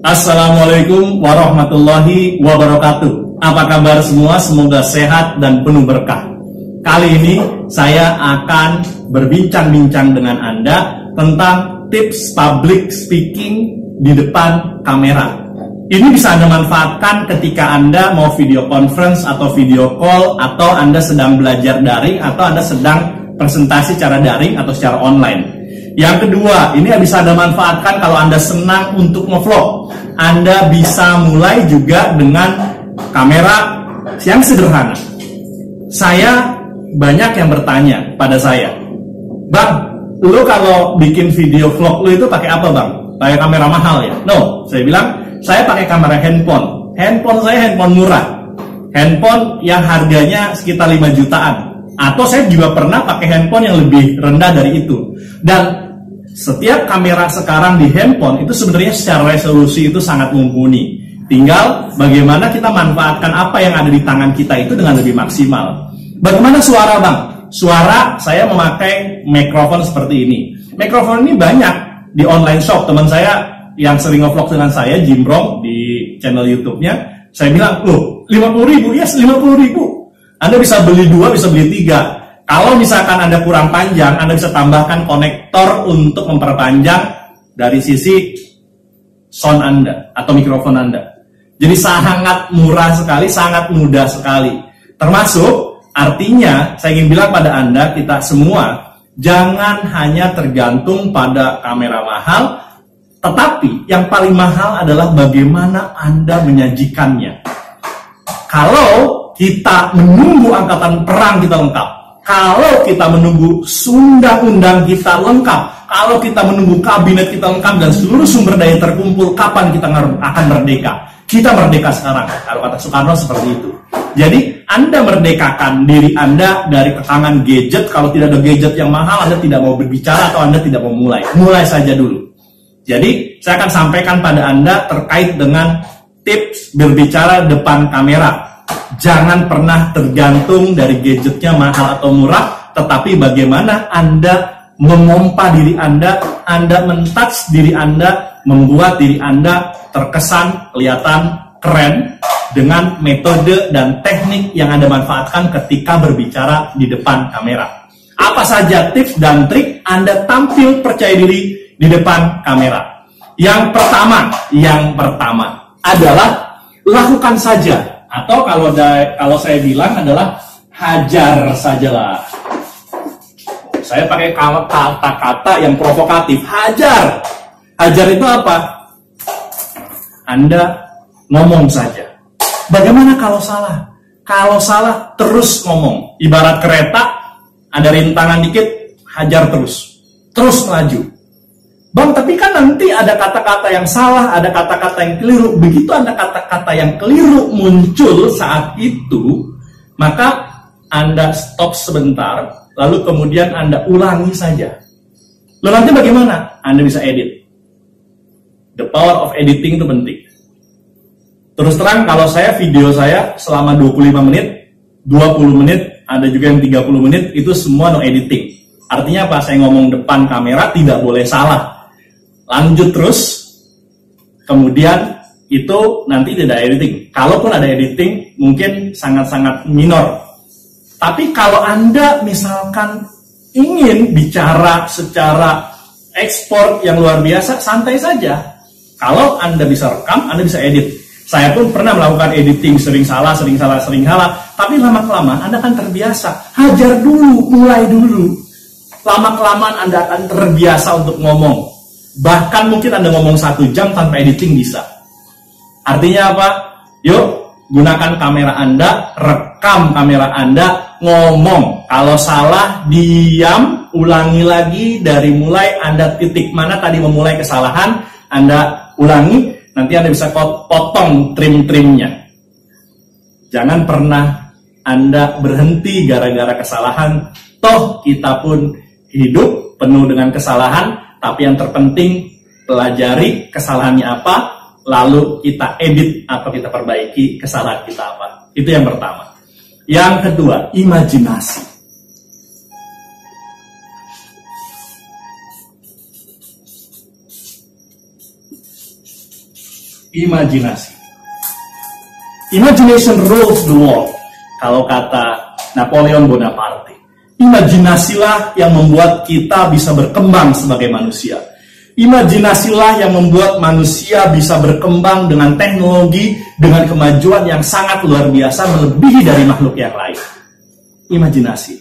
Assalamualaikum warahmatullahi wabarakatuh. Apa kabar semua? Semoga sehat dan penuh berkah. Kali ini saya akan berbincang-bincang dengan Anda tentang tips public speaking di depan kamera. Ini bisa Anda manfaatkan ketika Anda mau video conference atau video call, atau Anda sedang belajar daring, atau Anda sedang presentasi secara daring atau secara online. Yang kedua, ini bisa Anda manfaatkan kalau Anda senang untuk nge-vlog. Anda bisa mulai juga dengan kamera yang sederhana. Banyak yang bertanya pada saya, "Bang, lu kalau bikin video vlog lu itu pakai apa, Bang? Pakai kamera mahal ya?" No, saya bilang, saya pakai kamera handphone. Handphone saya handphone murah. Handphone yang harganya sekitar 5 jutaan. Atau saya juga pernah pakai handphone yang lebih rendah dari itu. Dan setiap kamera sekarang di handphone itu sebenarnya secara resolusi itu sangat mumpuni. Tinggal bagaimana kita manfaatkan apa yang ada di tangan kita itu dengan lebih maksimal. Bagaimana suara, Bang? Suara, saya memakai mikrofon seperti ini. Mikrofon ini banyak di online shop. Teman saya yang sering nge-vlog dengan saya, Jimbrong, di channel YouTube-nya, saya bilang, "Loh, 50.000? Yes, 50.000. Anda bisa beli 2, bisa beli 3. Kalau misalkan Anda kurang panjang, Anda bisa tambahkan konektor untuk memperpanjang dari sisi sound Anda atau mikrofon Anda. Jadi sangat murah sekali, sangat mudah sekali. Termasuk, artinya saya ingin bilang pada Anda, kita semua, jangan hanya tergantung pada kamera mahal, tetapi yang paling mahal adalah bagaimana Anda menyajikannya. Kalau kita menunggu angkatan perang kita lengkap, kalau kita menunggu undang-undang kita lengkap, kalau kita menunggu kabinet kita lengkap dan seluruh sumber daya terkumpul, kapan kita akan merdeka? Kita merdeka sekarang. Kalau kata Soekarno seperti itu. Jadi Anda merdekakan diri Anda dari kekangan gadget. Kalau tidak ada gadget yang mahal, Anda tidak mau berbicara atau Anda tidak mau mulai. Mulai saja dulu. Jadi saya akan sampaikan pada Anda terkait dengan tips berbicara depan kamera. Jangan pernah tergantung dari gadgetnya mahal atau murah, tetapi bagaimana Anda memompa diri Anda men-touch diri Anda, membuat diri Anda terkesan kelihatan keren dengan metode dan teknik yang Anda manfaatkan ketika berbicara di depan kamera. Apa saja tips dan trik Anda tampil percaya diri di depan kamera? Yang pertama adalah lakukan saja. Atau kalau saya bilang adalah hajar sajalah. Saya pakai kata-kata yang provokatif. Hajar. Hajar itu apa? Anda ngomong saja. Bagaimana kalau salah? Kalau salah terus ngomong. Ibarat kereta, ada rintangan dikit, hajar terus. Terus melaju. Bang, tapi kan nanti ada kata-kata yang salah, ada kata-kata yang keliru. Begitu ada kata-kata yang keliru muncul saat itu, maka Anda stop sebentar, lalu kemudian Anda ulangi saja. Lalu nanti bagaimana? Anda bisa edit. The power of editing itu penting. Terus terang, kalau video saya selama 25 menit, 20 menit, ada juga yang 30 menit, itu semua no editing. Artinya apa? Saya ngomong depan kamera, tidak boleh salah. Lanjut terus, kemudian itu nanti tidak editing. Kalaupun ada editing, mungkin sangat-sangat minor. Tapi kalau Anda misalkan ingin bicara secara ekspor yang luar biasa, santai saja. Kalau Anda bisa rekam, Anda bisa edit. Saya pun pernah melakukan editing, sering salah. Tapi lama-kelamaan Anda akan terbiasa. Hajar dulu, mulai dulu. Lama-kelamaan Anda akan terbiasa untuk ngomong. Bahkan mungkin Anda ngomong 1 jam tanpa editing bisa. Artinya apa? Yuk, gunakan kamera Anda, rekam kamera Anda, ngomong. Kalau salah, diam, ulangi lagi dari mulai Anda titik mana tadi memulai kesalahan, Anda ulangi, nanti Anda bisa potong trim-trimnya. Jangan pernah Anda berhenti gara-gara kesalahan. Toh kita pun hidup penuh dengan kesalahan. Tapi yang terpenting, pelajari kesalahannya apa, lalu kita edit atau kita perbaiki kesalahan kita apa. Itu yang pertama. Yang kedua, imajinasi. Imajinasi. Imagination rules the world. Kalau kata Napoleon Bonaparte, imajinasilah yang membuat kita bisa berkembang sebagai manusia. Imajinasilah yang membuat manusia bisa berkembang dengan teknologi, dengan kemajuan yang sangat luar biasa, melebihi dari makhluk yang lain. Imajinasi.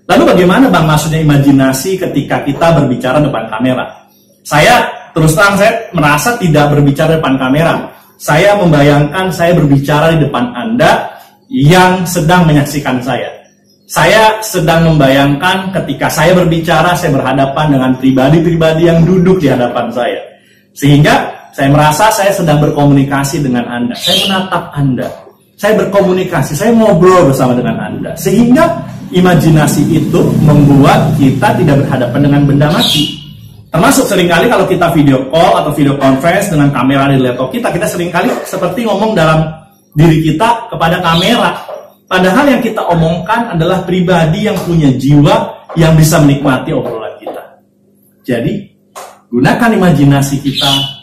Lalu bagaimana Bang maksudnya imajinasi ketika kita berbicara depan kamera? Saya terus terang saya merasa tidak berbicara depan kamera. Saya membayangkan saya berbicara di depan Anda yang sedang menyaksikan saya. Saya sedang membayangkan ketika saya berbicara, saya berhadapan dengan pribadi-pribadi yang duduk di hadapan saya. Sehingga saya merasa saya sedang berkomunikasi dengan Anda. Saya menatap Anda. Saya berkomunikasi, saya ngobrol bersama dengan Anda. Sehingga imajinasi itu membuat kita tidak berhadapan dengan benda mati. Termasuk seringkali kalau kita video call atau video conference dengan kamera di laptop kita seringkali seperti ngomong dalam diri kita kepada kamera. Padahal yang kita omongkan adalah pribadi yang punya jiwa yang bisa menikmati obrolan kita. Jadi, gunakan imajinasi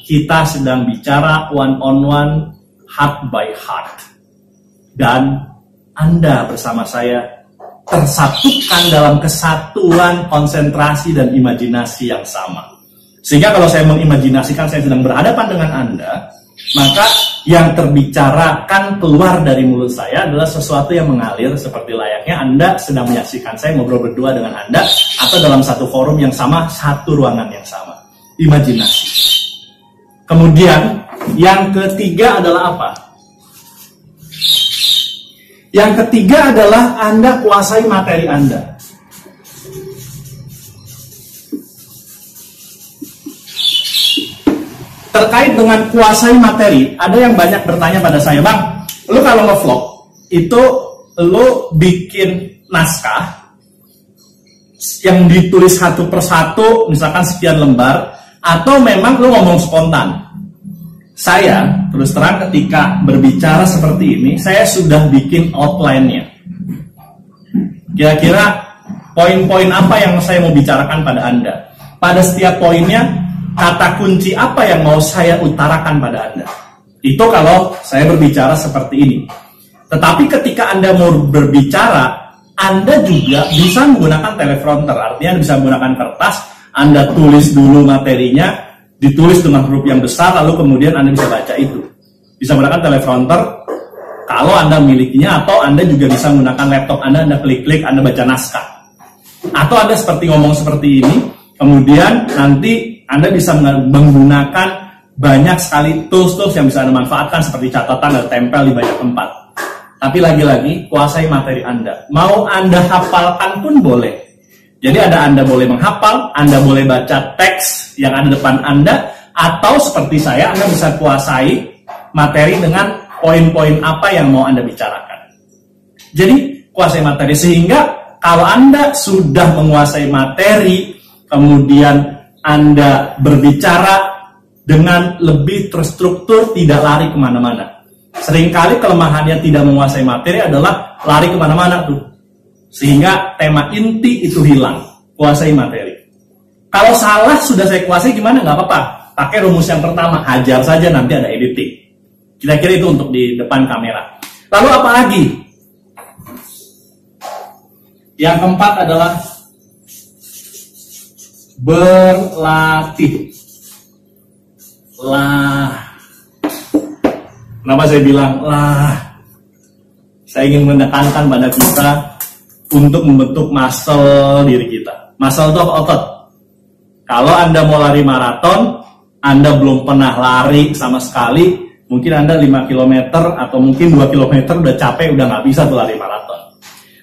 kita sedang bicara one on one, heart by heart. Dan Anda bersama saya tersatukan dalam kesatuan konsentrasi dan imajinasi yang sama. Sehingga kalau saya mengimajinasikan saya sedang berhadapan dengan Anda, maka yang terbicarakan keluar dari mulut saya adalah sesuatu yang mengalir seperti layaknya Anda sedang menyaksikan saya ngobrol berdua dengan Anda atau dalam satu forum yang sama, satu ruangan yang sama. Imajinasi. Kemudian yang ketiga adalah apa? Yang ketiga adalah Anda kuasai materi Anda. Terkait dengan kuasai materi, ada yang banyak bertanya pada saya, Bang, lu kalau nge-vlog, itu lu bikin naskah yang ditulis satu persatu, misalkan sekian lembar, atau memang lu ngomong spontan? Saya, terus terang ketika berbicara seperti ini, saya sudah bikin outline-nya. Kira-kira poin-poin apa yang saya mau bicarakan pada Anda? Pada setiap poinnya, kata kunci apa yang mau saya utarakan pada Anda? Itu kalau saya berbicara seperti ini. Tetapi ketika Anda mau berbicara, Anda juga bisa menggunakan teleprompter. Artinya bisa menggunakan kertas, Anda tulis dulu materinya, ditulis dengan huruf yang besar, lalu kemudian Anda bisa baca itu. Bisa menggunakan teleprompter kalau Anda memilikinya, atau Anda juga bisa menggunakan laptop Anda klik-klik, Anda baca naskah. Atau Anda seperti ngomong seperti ini, kemudian nanti Anda bisa menggunakan banyak sekali tools-tools yang bisa Anda manfaatkan seperti catatan dan tempel di banyak tempat. Tapi lagi-lagi, kuasai materi Anda. Mau Anda hafalkan pun boleh. Jadi Anda boleh menghafal, Anda boleh baca teks yang ada depan Anda, atau seperti saya, Anda bisa kuasai materi dengan poin-poin apa yang mau Anda bicarakan. Jadi, kuasai materi. Sehingga kalau Anda sudah menguasai materi, kemudian Anda berbicara dengan lebih terstruktur, tidak lari kemana-mana. Seringkali kelemahannya tidak menguasai materi adalah lari kemana-mana tuh. Sehingga tema inti itu hilang. Kuasai materi. Kalau salah sudah saya kuasai gimana? Nggak apa-apa. Pakai rumus yang pertama. Hajar saja, nanti ada editing. Kira-kira itu untuk di depan kamera. Lalu apa lagi? Yang keempat adalah berlatih. Kenapa saya bilang lah? Saya ingin menekankan pada kita untuk membentuk muscle diri kita. Muscle itu otot. Kalau Anda mau lari maraton, Anda belum pernah lari sama sekali, mungkin Anda 5 km atau mungkin 2 km udah capek, udah nggak bisa tuh lari maraton.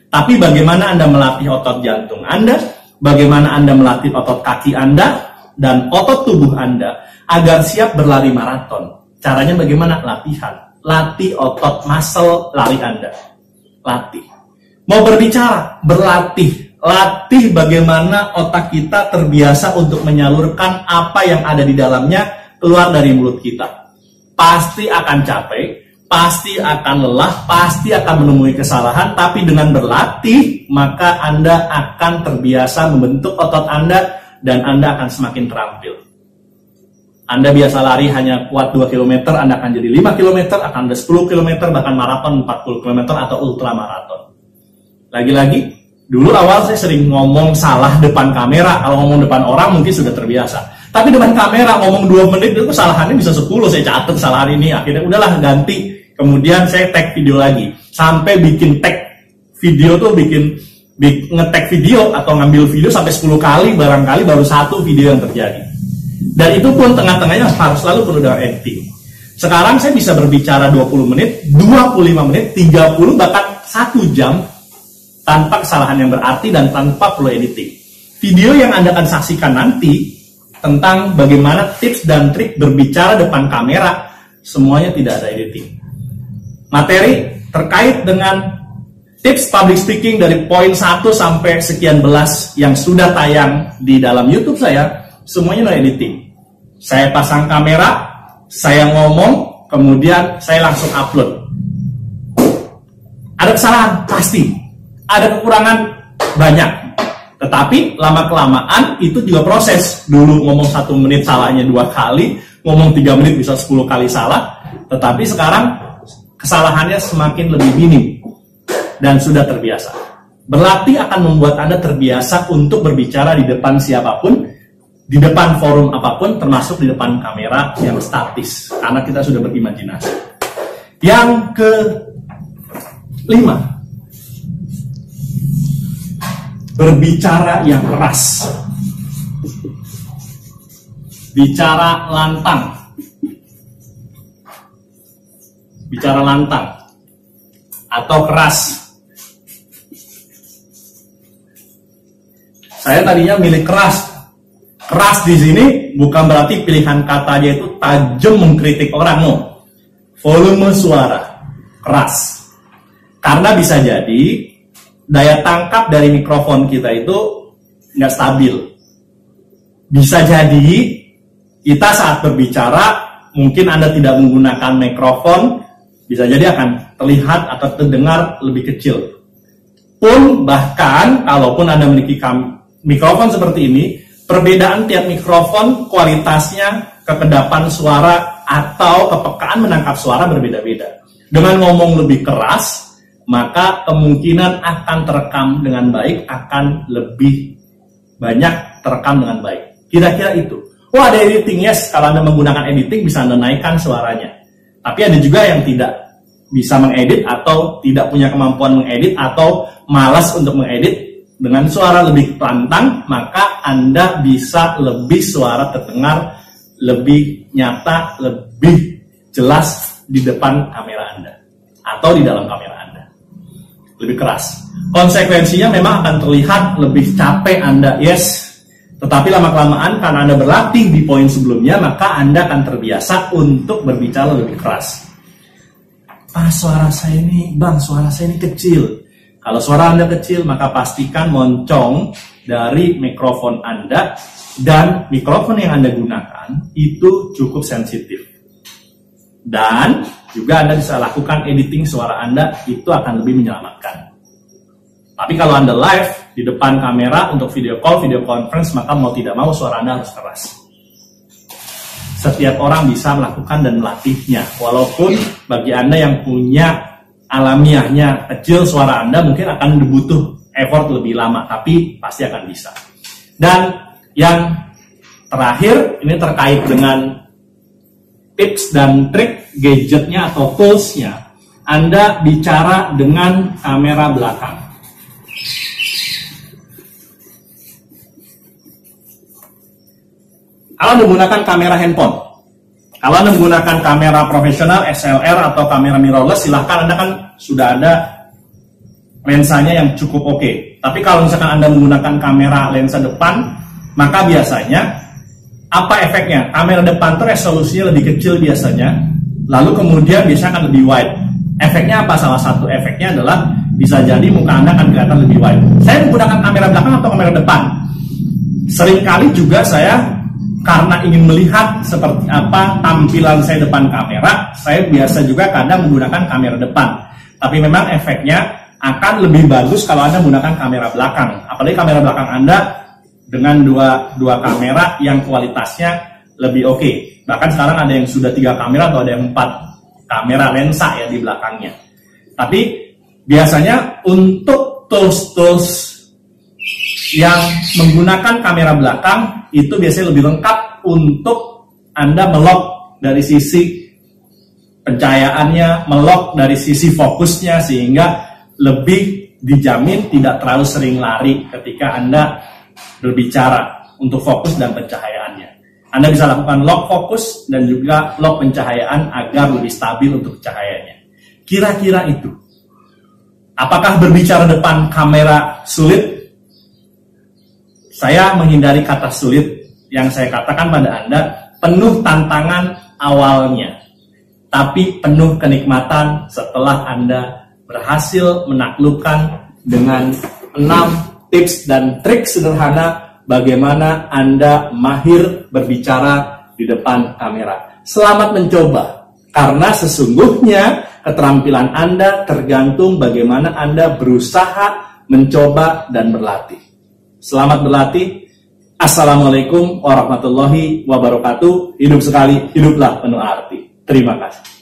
Tapi bagaimana Anda melatih otot jantung Anda, bagaimana Anda melatih otot kaki Anda, dan otot tubuh Anda agar siap berlari maraton. Caranya bagaimana? Latihan. Latih otot muscle lari Anda. Latih. Mau berbicara, berlatih. Latih bagaimana otak kita terbiasa untuk menyalurkan apa yang ada di dalamnya keluar dari mulut kita. Pasti akan capek, pasti akan lelah, pasti akan menemui kesalahan, tapi dengan berlatih, maka Anda akan terbiasa membentuk otot Anda dan Anda akan semakin terampil. Anda biasa lari hanya kuat 2 km, Anda akan jadi 5 km, akan ada 10 km, bahkan maraton 40 km atau ultramaraton. Lagi-lagi, dulu awal saya sering ngomong salah depan kamera. Kalau ngomong depan orang mungkin sudah terbiasa. Tapi depan kamera ngomong 2 menit itu kesalahannya bisa 10. Saya catat kesalahan ini. Akhirnya udahlah ganti. Kemudian saya tag video lagi. Sampai bikin tag video tuh nge-tag video atau ngambil video sampai 10 kali barangkali baru 1 video yang terjadi. Dan itu pun tengah-tengahnya harus selalu penuh dengan editing. Sekarang saya bisa berbicara 20 menit, 25 menit, 30, bahkan 1 jam tanpa kesalahan yang berarti dan tanpa perlu editing. Video yang Anda akan saksikan nanti tentang bagaimana tips dan trik berbicara depan kamera, semuanya tidak ada editing. Materi terkait dengan tips public speaking dari poin 1 sampai sekian belas yang sudah tayang di dalam YouTube saya, semuanya no editing. Saya pasang kamera, saya ngomong, kemudian saya langsung upload. Ada kesalahan? Pasti. Ada kekurangan? Banyak. Tetapi lama-kelamaan itu juga proses. Dulu ngomong 1 menit salahnya 2 kali, ngomong 3 menit bisa 10 kali salah. Tetapi sekarang kesalahannya semakin lebih minim dan sudah terbiasa. Berlatih akan membuat Anda terbiasa untuk berbicara di depan siapapun, di depan forum apapun, termasuk di depan kamera yang statis, karena kita sudah berimajinasi. Yang ke-5, berbicara yang keras, bicara lantang, atau keras. Saya tadinya milih keras. Keras di sini bukan berarti pilihan katanya itu tajam mengkritik orang, no. Volume suara keras. Karena bisa jadi daya tangkap dari mikrofon kita itu nggak stabil. Bisa jadi kita saat berbicara mungkin Anda tidak menggunakan mikrofon, bisa jadi akan terlihat atau terdengar lebih kecil. Pun bahkan kalaupun Anda memiliki mikrofon seperti ini, perbedaan tiap mikrofon, kualitasnya, kekedapan suara, atau kepekaan menangkap suara berbeda-beda. Dengan ngomong lebih keras, maka kemungkinan akan terekam dengan baik, akan lebih banyak terekam dengan baik. Kira-kira itu. Oh, ada editing, yes. Kalau Anda menggunakan editing, bisa Anda naikkan suaranya. Tapi ada juga yang tidak bisa mengedit, atau tidak punya kemampuan mengedit, atau malas untuk mengedit. Dengan suara lebih lantang, maka Anda bisa lebih suara terdengar, lebih nyata, lebih jelas di depan kamera Anda atau di dalam kamera Anda. Lebih keras. Konsekuensinya memang akan terlihat lebih capek Anda, yes. Tetapi lama-kelamaan karena Anda berlatih di poin sebelumnya, maka Anda akan terbiasa untuk berbicara lebih keras. Suara saya ini kecil. Kalau suara Anda kecil, maka pastikan moncong dari mikrofon Anda, dan mikrofon yang Anda gunakan itu cukup sensitif. Dan juga Anda bisa lakukan editing suara Anda, itu akan lebih menyelamatkan. Tapi kalau Anda live di depan kamera untuk video call, video conference, maka mau tidak mau suara Anda harus keras. Setiap orang bisa melakukan dan melatihnya. Walaupun bagi Anda yang punya alamiahnya kecil, suara Anda mungkin akan butuh effort lebih lama, tapi pasti akan bisa. Dan yang terakhir, ini terkait dengan tips dan trik gadgetnya atau toolsnya. Anda bicara dengan kamera belakang. Kalau Anda menggunakan kamera handphone, kalau Anda menggunakan kamera profesional, SLR atau kamera mirrorless, silahkan, Anda kan sudah ada lensanya yang cukup oke. Tapi kalau misalkan Anda menggunakan kamera lensa depan, maka biasanya apa efeknya? Kamera depan itu resolusinya lebih kecil biasanya, lalu kemudian biasanya akan lebih wide. Efeknya apa? Salah satu efeknya adalah bisa jadi muka Anda akan kelihatan lebih wide. Saya menggunakan kamera belakang atau kamera depan. Seringkali juga saya, karena ingin melihat seperti apa tampilan saya depan kamera, saya biasa juga kadang menggunakan kamera depan. Tapi memang efeknya akan lebih bagus kalau Anda menggunakan kamera belakang. Apalagi kamera belakang Anda dengan dua kamera yang kualitasnya lebih oke. Bahkan sekarang ada yang sudah 3 kamera atau ada yang 4 kamera lensa ya di belakangnya. Tapi biasanya untuk tools-tools yang menggunakan kamera belakang itu biasanya lebih lengkap untuk Anda melock dari sisi pencahayaannya, melock dari sisi fokusnya, sehingga lebih dijamin tidak terlalu sering lari ketika Anda berbicara untuk fokus dan pencahayaannya. Anda bisa lakukan lock fokus dan juga lock pencahayaan agar lebih stabil untuk cahayanya. Kira-kira itu. Apakah berbicara depan kamera sulit? Saya menghindari kata sulit. Yang saya katakan pada Anda, penuh tantangan awalnya, tapi penuh kenikmatan setelah Anda berhasil menaklukkan dengan 6 tips dan trik sederhana bagaimana Anda mahir berbicara di depan kamera. Selamat mencoba, karena sesungguhnya keterampilan Anda tergantung bagaimana Anda berusaha mencoba dan berlatih. Selamat berlatih. Assalamualaikum warahmatullahi wabarakatuh. Hidup sekali, hiduplah penuh arti. Terima kasih.